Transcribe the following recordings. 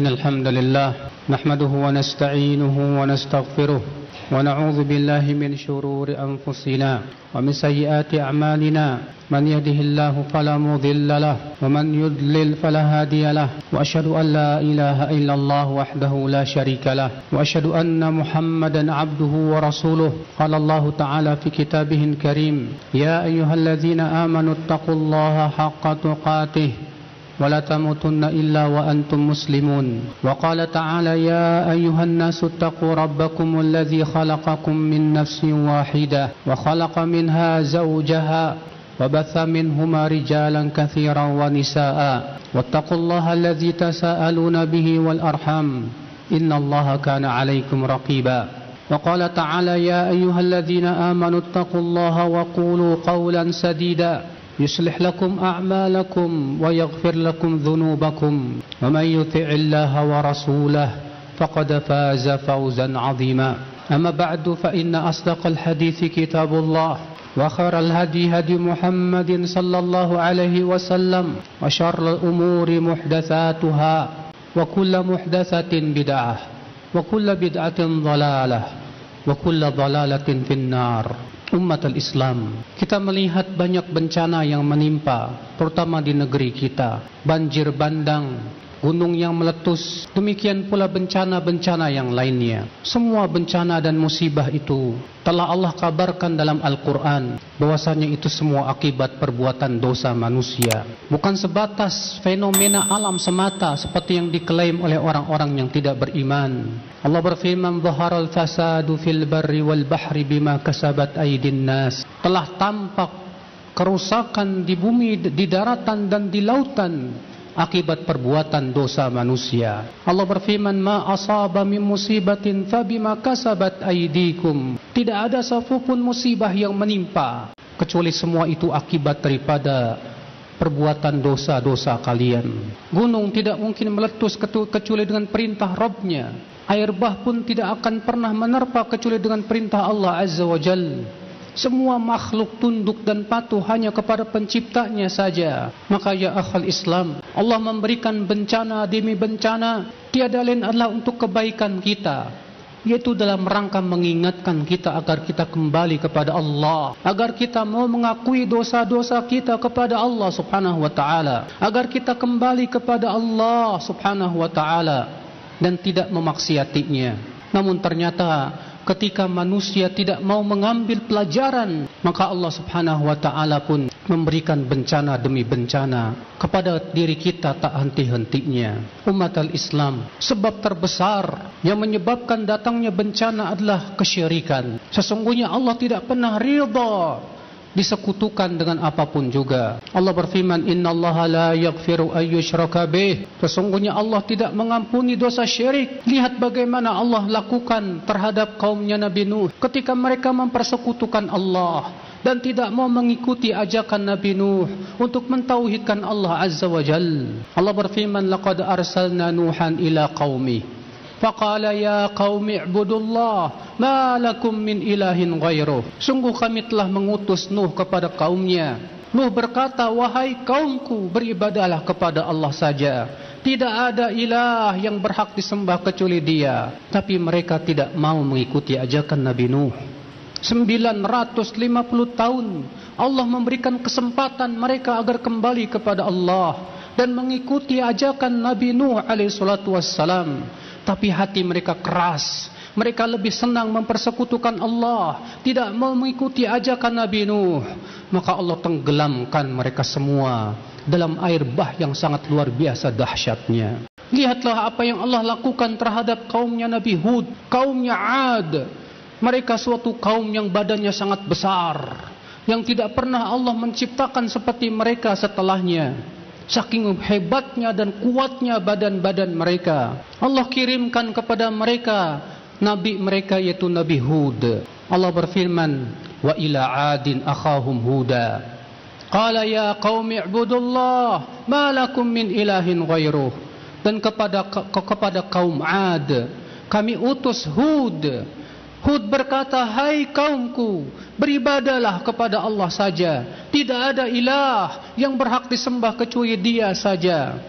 الحمد لله نحمده ونستعينه ونستغفره ونعوذ بالله من شرور أنفسنا ومن سيئات أعمالنا من يهده الله فلا مضل له ومن يضلل فلا هادي له وأشهد أن لا إله إلا الله وحده لا شريك له وأشهد أن محمدا عبده ورسوله قال الله تعالى في كتابه الكريم يا أيها الذين آمنوا اتقوا الله حق تقاته ولا تموتن إلا وأنتم مسلمون وقال تعالى يا أيها الناس اتقوا ربكم الذي خلقكم من نفس واحدة وخلق منها زوجها وبث منهما رجالا كثيرا ونساء واتقوا الله الذي تساءلون به والأرحام إن الله كان عليكم رقيبا وقال تعالى يا أيها الذين آمنوا اتقوا الله وقولوا قولا سديدا يصلح لكم أعمالكم ويغفر لكم ذنوبكم ومن يطع الله ورسوله فقد فاز فوزا عظيما أما بعد فإن أصدق الحديث كتاب الله وخير الهدي هدي محمد صلى الله عليه وسلم وشر الأمور محدثاتها وكل محدثة بدعة وكل بدعة ضلالة وكل ضلالة في النار. Umatul Islam, kita melihat banyak bencana yang menimpa, terutama di negeri kita. Banjir bandang, gunung yang meletus, demikian pula bencana-bencana yang lainnya. Semua bencana dan musibah itu telah Allah kabarkan dalam Al-Quran, bahwasanya itu semua akibat perbuatan dosa manusia. Bukan sebatas fenomena alam semata seperti yang diklaim oleh orang-orang yang tidak beriman. Allah berfirman, "Dhaharal fasadu fil barri wal bahri bima kasabat aydin nas." Telah tampak kerusakan di bumi, di daratan dan di lautan akibat perbuatan dosa manusia. Allah berfirman, "Ma asaba min musibatin fabima kasabat aydikum." Tidak ada satupun musibah yang menimpa kecuali semua itu akibat daripada perbuatan dosa-dosa kalian. Gunung tidak mungkin meletus kecuali dengan perintah Rabbnya. Air bah pun tidak akan pernah menerpa kecuali dengan perintah Allah Azza wa Jal. Semua makhluk tunduk dan patuh hanya kepada penciptanya saja. Maka ya akhal Islam, Allah memberikan bencana demi bencana, tiada lain adalah untuk kebaikan kita, yaitu dalam rangka mengingatkan kita agar kita kembali kepada Allah, agar kita mau mengakui dosa-dosa kita kepada Allah subhanahu wa ta'ala, agar kita kembali kepada Allah subhanahu wa ta'ala dan tidak memaksiatinya. Namun ternyata ketika manusia tidak mau mengambil pelajaran, maka Allah subhanahu wa ta'ala pun memberikan bencana demi bencana kepada diri kita tak henti-hentinya. Umatul Islam, sebab terbesar yang menyebabkan datangnya bencana adalah kesyirikan. Sesungguhnya Allah tidak pernah ridha disekutukan dengan apapun juga. Allah berfirman, "Innallaha la yaghfiru an yushraka bih." Sesungguhnya Allah tidak mengampuni dosa syirik. Lihat bagaimana Allah lakukan terhadap kaumnya Nabi Nuh ketika mereka mempersekutukan Allah dan tidak mau mengikuti ajakan Nabi Nuh untuk mentauhidkan Allah Azza wa Jal. Allah berfirman, "Laqad arsalna Nuhan ila qaumi faqala ya qaumi i'budullah ma lakum min ilahin ghairuh." Sungguh kami telah mengutus Nuh kepada kaumnya. Nuh berkata, "Wahai kaumku, beribadahlah kepada Allah saja. Tidak ada ilah yang berhak disembah kecuali Dia." Tapi mereka tidak mau mengikuti ajakan Nabi Nuh. 950 tahun Allah memberikan kesempatan mereka agar kembali kepada Allah dan mengikuti ajakan Nabi Nuh alaihi salatu wassalam. Tapi hati mereka keras. Mereka lebih senang mempersekutukan Allah, tidak mau mengikuti ajakan Nabi Nuh. Maka Allah tenggelamkan mereka semua dalam air bah yang sangat luar biasa dahsyatnya. Lihatlah apa yang Allah lakukan terhadap kaumnya Nabi Hud, kaumnya Ad. Mereka suatu kaum yang badannya sangat besar, yang tidak pernah Allah menciptakan seperti mereka setelahnya. Saking hebatnya dan kuatnya badan-badan mereka, Allah kirimkan kepada mereka nabi mereka, yaitu Nabi Hud. Allah berfirman, "Wa ila adin akhahum huda qala ya qaumi i'budullah ma lakum min ilahin ghairuh." Dan kepada kaum Ad kami utus Hud. Hud berkata, "Hai kaumku, beribadahlah kepada Allah saja. Tidak ada ilah yang berhak disembah kecuali Dia saja."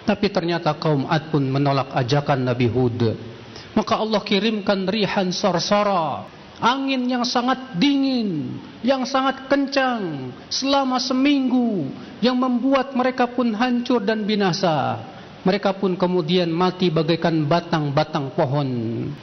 Tapi ternyata kaum Ad pun menolak ajakan Nabi Hud. Maka Allah kirimkan rihan sarsara, angin yang sangat dingin, yang sangat kencang selama seminggu, yang membuat mereka pun hancur dan binasa. Mereka pun kemudian mati bagaikan batang-batang pohon.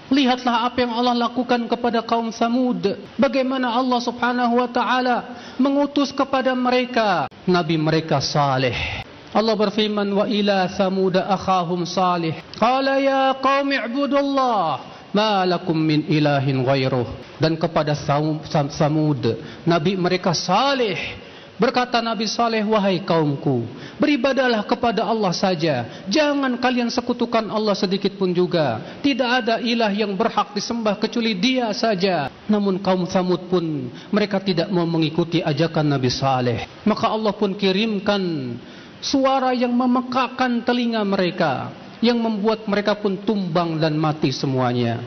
Lihatlah apa yang Allah lakukan kepada kaum Samud. Bagaimana Allah subhanahu wa ta'ala mengutus kepada mereka Nabi mereka Saleh. Allah berfirman, wa ila Samud akhahum Salih qala ya qaumi ibudullah ma lakum min ilahin ghairuh. Dan kepada Samud, Nabi mereka Saleh, berkata Nabi Saleh, wahai kaumku, beribadahlah kepada Allah saja, jangan kalian sekutukan Allah sedikit pun juga. Tidak ada ilah yang berhak disembah kecuali Dia saja. Namun kaum Samud pun mereka tidak mau mengikuti ajakan Nabi Saleh. Maka Allah pun kirimkan suara yang memekakkan telinga mereka, yang membuat mereka pun tumbang dan mati semuanya.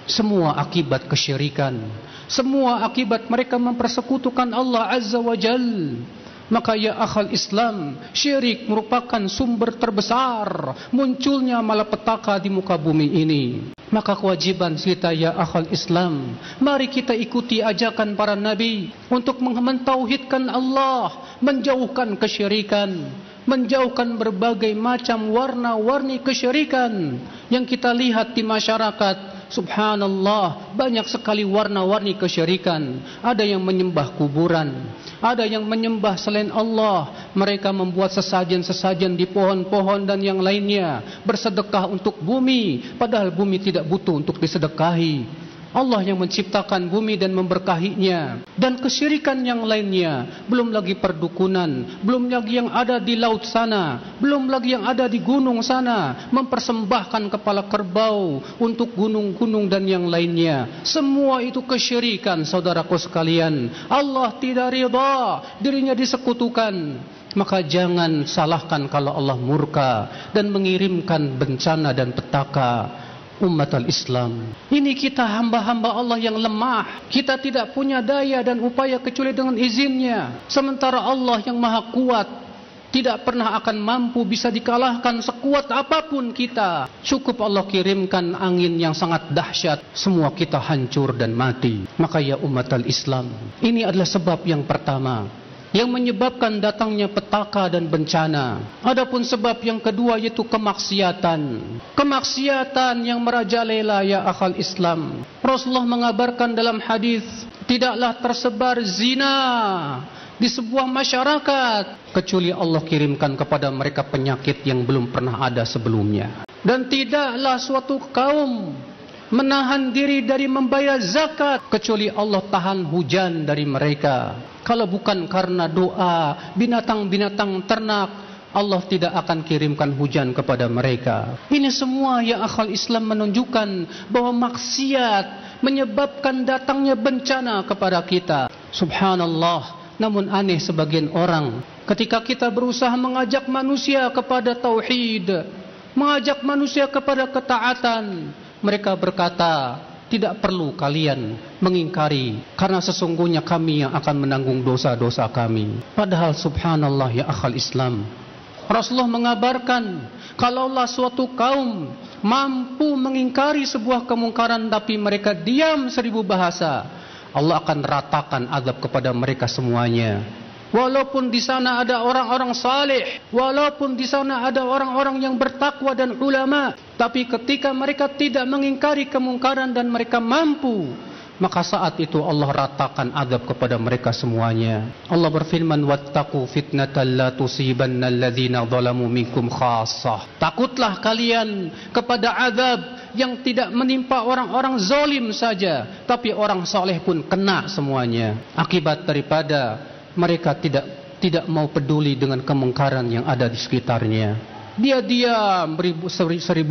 Semua akibat kesyirikan, semua akibat mereka mempersekutukan Allah Azza wa Jal. Maka ya akhal Islam, syirik merupakan sumber terbesar munculnya malapetaka di muka bumi ini. Maka kewajiban kita ya akhal Islam, mari kita ikuti ajakan para nabi untuk mentauhidkan Allah, menjauhkan kesyirikan, menjauhkan berbagai macam warna-warni kesyirikan yang kita lihat di masyarakat. Subhanallah, banyak sekali warna-warni kesyirikan. Ada yang menyembah kuburan, ada yang menyembah selain Allah. Mereka membuat sesajen-sesajen di pohon-pohon dan yang lainnya, bersedekah untuk bumi, padahal bumi tidak butuh untuk disedekahi. Allah yang menciptakan bumi dan memberkahinya. Dan kesyirikan yang lainnya, belum lagi perdukunan, belum lagi yang ada di laut sana, belum lagi yang ada di gunung sana, mempersembahkan kepala kerbau untuk gunung-gunung dan yang lainnya. Semua itu kesyirikan, saudaraku sekalian. Allah tidak ridha dirinya disekutukan. Maka jangan salahkan kalau Allah murka dan mengirimkan bencana dan petaka. Umat al-Islam, ini kita hamba-hamba Allah yang lemah. Kita tidak punya daya dan upaya kecuali dengan izinnya. Sementara Allah yang maha kuat tidak pernah akan mampu bisa dikalahkan sekuat apapun kita. Cukup Allah kirimkan angin yang sangat dahsyat, semua kita hancur dan mati. Maka ya umat al-Islam, ini adalah sebab yang pertama yang menyebabkan datangnya petaka dan bencana. Adapun sebab yang kedua yaitu kemaksiatan. Kemaksiatan yang merajalela ya akhal Islam. Rasulullah mengabarkan dalam hadis, tidaklah tersebar zina di sebuah masyarakat kecuali Allah kirimkan kepada mereka penyakit yang belum pernah ada sebelumnya. Dan tidaklah suatu kaum menahan diri dari membayar zakat kecuali Allah tahan hujan dari mereka. Kalau bukan karena doa binatang-binatang ternak, Allah tidak akan kirimkan hujan kepada mereka. Ini semua ya akhal Islam menunjukkan bahwa maksiat menyebabkan datangnya bencana kepada kita. Subhanallah. Namun aneh sebagian orang, ketika kita berusaha mengajak manusia kepada tauhid, mengajak manusia kepada ketaatan, mereka berkata, tidak perlu kalian mengingkari, karena sesungguhnya kami yang akan menanggung dosa-dosa kami. Padahal subhanallah ya akhal Islam, Rasulullah mengabarkan, kalaulah suatu kaum mampu mengingkari sebuah kemungkaran tapi mereka diam 1000 bahasa, Allah akan ratakan azab kepada mereka semuanya. Walaupun di sana ada orang-orang saleh, walaupun di sana ada orang-orang yang bertakwa dan ulama, tapi ketika mereka tidak mengingkari kemungkaran dan mereka mampu, maka saat itu Allah ratakan azab kepada mereka semuanya. Allah berfirman, wattaqu fitnatan la tusibanna alladhina zalamu minkum khassah. Takutlah kalian kepada azab yang tidak menimpa orang-orang zalim saja, tapi orang saleh pun kena semuanya. Akibat daripada mereka tidak mau peduli dengan kemungkaran yang ada di sekitarnya. Dia diam 1000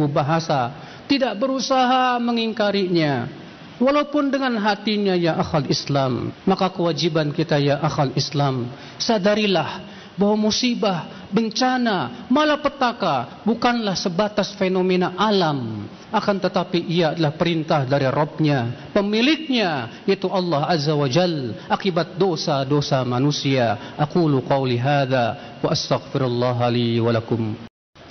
bahasa, tidak berusaha mengingkarinya, walaupun dengan hatinya ya akhal Islam. Maka kewajiban kita ya akhal Islam, sadarilah bahwa musibah, bencana, malapetaka bukanlah sebatas fenomena alam, akan tetapi ia adalah perintah dari Rabbnya, pemiliknya, yaitu Allah Azza wa Jal, akibat dosa-dosa manusia. Aqulu qawli hadha wa astaghfirullah li wa lakum.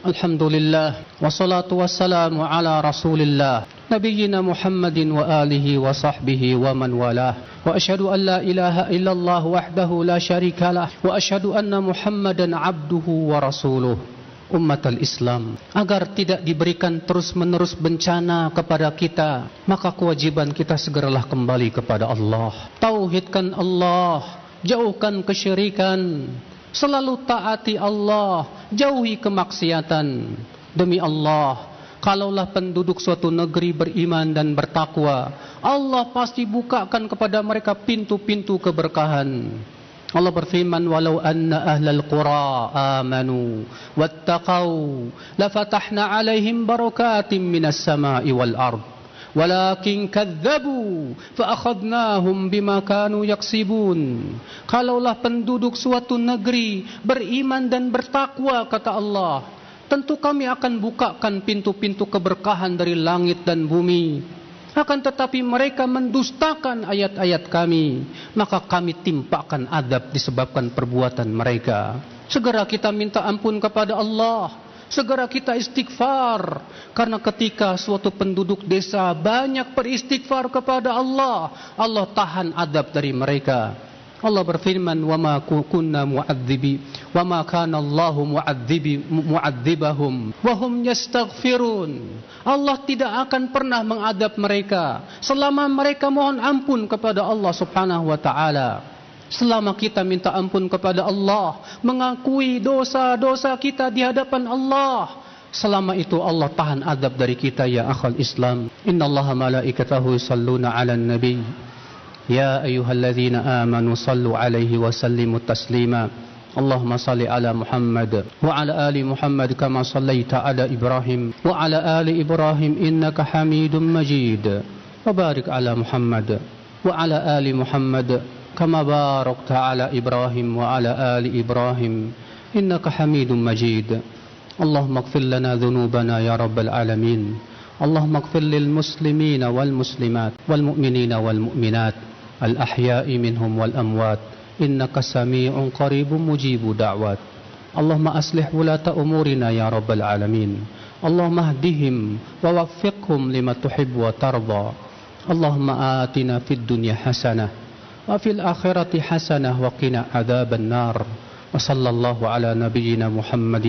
Alhamdulillah, wassalatu wassalamu ala rasulillah, nabiyyina Muhammadin wa alihi wa sahbihi wa man walah. Wa asyhadu an la ilaha illallah wahdahu la syarikalah, wa asyhadu anna Muhammadan abduhu wa rasuluh. Ummatul Islam, agar tidak diberikan terus-menerus bencana kepada kita, maka kewajiban kita segeralah kembali kepada Allah. Tauhidkan Allah, jauhkan kesyirikan, selalu taati Allah, jauhi kemaksiatan. Demi Allah, kalaulah penduduk suatu negeri beriman dan bertakwa, Allah pasti bukakan kepada mereka pintu-pintu keberkahan. Allah berfirman, walau anna ahlal qura amanu wattaqau lafatahna alaihim barakatim minas sama'i wal ard walakin kadzabu fa akhadnahum bima kanu yaksibun. Kalaulah penduduk suatu negeri beriman dan bertakwa, kata Allah, tentu kami akan bukakan pintu-pintu keberkahan dari langit dan bumi. Akan tetapi mereka mendustakan ayat-ayat kami, maka kami timpakan adab disebabkan perbuatan mereka. Segera kita minta ampun kepada Allah, segera kita istighfar, karena ketika suatu penduduk desa banyak beristighfar kepada Allah, Allah tahan adab dari mereka. Allah berfirman, wa ma kunna mu'adzibi wa ma kana Allahu mu'adzibahum wa hum yastaghfirun. Allah tidak akan pernah mengadab mereka selama mereka mohon ampun kepada Allah Subhanahu wa taala. Selama kita minta ampun kepada Allah, mengakui dosa-dosa kita di hadapan Allah, selama itu Allah tahan adab dari kita, ya akhal Islam. Innallaha malaikatahu yusalluna 'alan nabi. Ya ayyuhalladzina amanu sallu alaihi wa sallimu taslima. Allahumma salli ala Muhammad wa ala ali Muhammad kama sallaita ala Ibrahim wa ala ali Ibrahim innaka Hamidum Majid. Wa barik ala Muhammad wa ala ali Muhammad kama barakta ala Ibrahim wa ala ali Ibrahim innaka Hamidum Majid. Allahumma ighfir lana dhunubana ya rabbal alamin. Allahumma ighfir lil muslimina wal muslimat wal mu'minina wal mu'minat الأحياء منهم والأموات إنك سميع قريب مجيب دعوات. اللهم أصلح ولاة أمورنا يا رب العالمين. اللهم اهدهم ووفقهم لما تحب وترضى. اللهم آتنا في الدنيا حسنة وفي الآخرة حسنة وقنا عذاب النار. وصلى الله على نبينا محمد